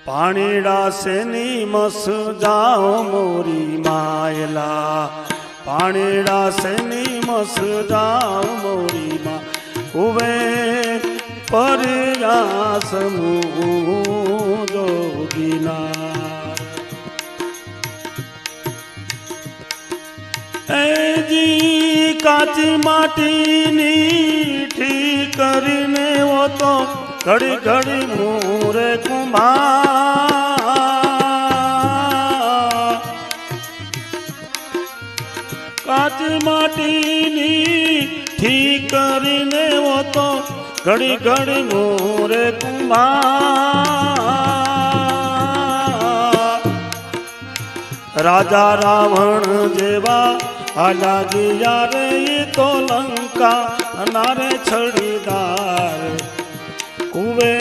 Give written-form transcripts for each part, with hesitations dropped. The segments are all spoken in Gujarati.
પાણીડા સેની મસ જાઓ મોરી માયલા પાણીડા સેની મસ જાઓ મોરી મા ઉવે પરયા સમૂહ જોગીના એજી કાચી માટીની ઠીક કરીને વો તો ઘડી ઘડી મોરે કુંભાર કાચી માટીની ઠીક કરીને વો તો ઘડી ઘડી મોરે કુંભાર રાજા રાવણ જેવા હાલાજી યારે તો લંકા અનારે છડીદાર કુવે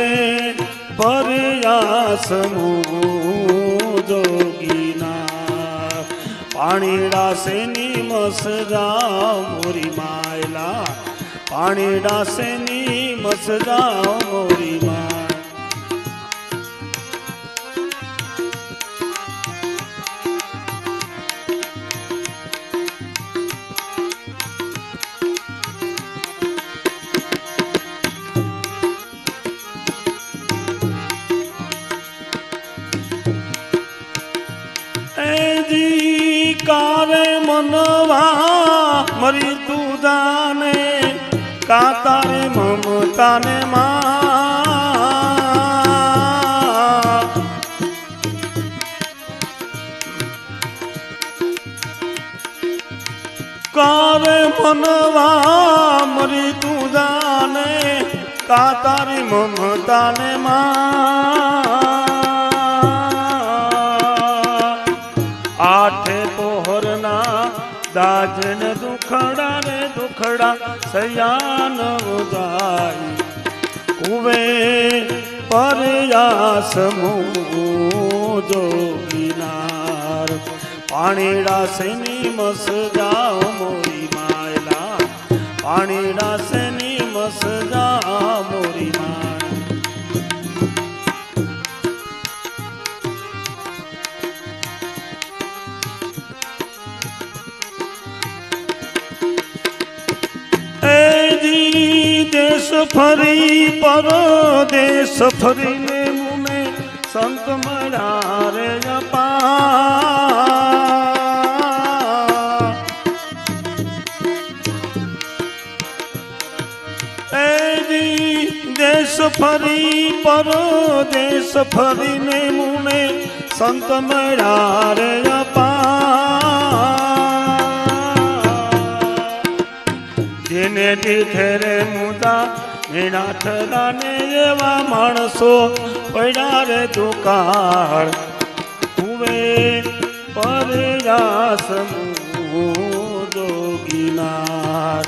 પરયા સમૂહ જોગીના પાણીડા સેની મસ જાઓ મોરી માયલા પાણીડા સેની મસ જાઓ મોરી માય કારે મનવા મરી તું જાને કા તારે મમતાને માં કારે મનવા મરી તું જાને કા તારી મમતાને માં આઠે પોહરના દાજન દુખડા રે દુખડા સયાન જાય કુવે પરયા સમૂહ જોગીનાર પાણીડા સેની મસ જાઓ મોરી માયલા પાણીડા સેની મસ જાઓ મોરી માય देश फरी परदेश फरीने मुने संत मरारे अपा देश फरी परदेश फरीने मुने संत मरारे अपा જેને દીધે રે મુદા એના ઠરાને એવા માણસો પડ્યા રે દુકાળ હુવે પરયા સમૂહ જોગીનાર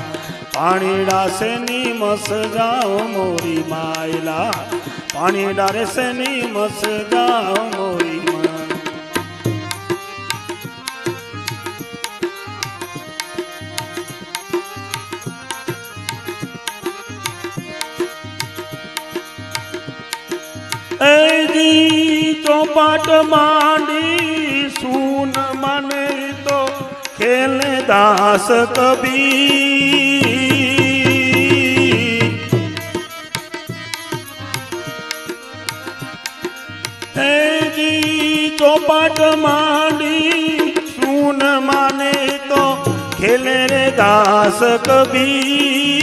પાણીડા સેની મસ જાઓ મોરી માયલા પાણીડા રે સેની મસ જાઓ મોરી માય ચોપાટ માંડી સૂન મને તો ખેલે દાસ કબીર ચોપાટ માંડી સૂન માને તો ખેલે રે દાસ કબીર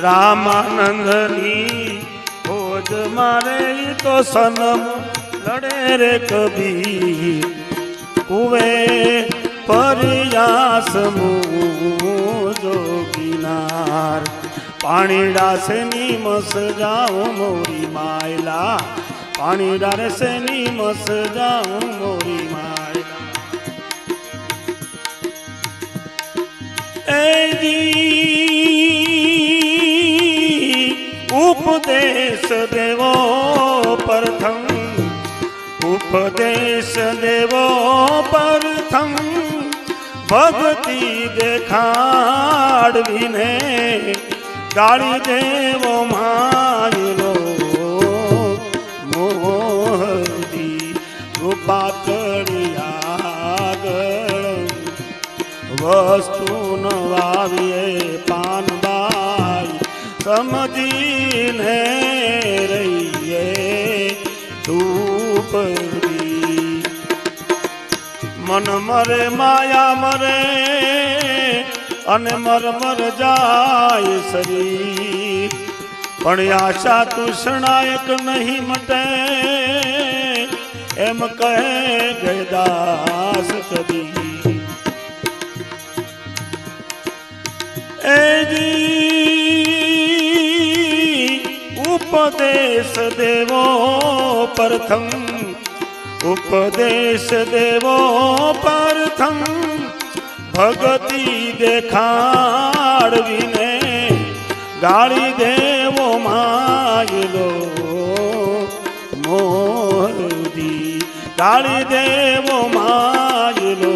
રામાનંદની ખોજ મારે તો સનમ લડે રે કબીર કુવે પરયા સમૂહ જોગીનાર પાણીડા સેની મસ જાઓ મોરી માયલા પાણીડા રે સેની મસ જાઓ મોરી માયલા ઉપદેશ દેવો પ્રથમ ઉપદેશ દેવો પ્રથમ ભક્તિ દેખાડવીને ગાળી દેવો માય ને રહીએ ધૂપડી મન મરે માયા મરે અને મર જાય શરીર પણ આશા તૃષ્ણાયક નહીં મટે એમ કહે ગયદાસ કબીર એજી ઉપદેશ દેવો પ્રથમ ઉપદેશ દેવો પ્રથમ ભગતિ દેખાડવીને ગાળી દેવો માયલો મોહદી ગાળી દેવો માયલો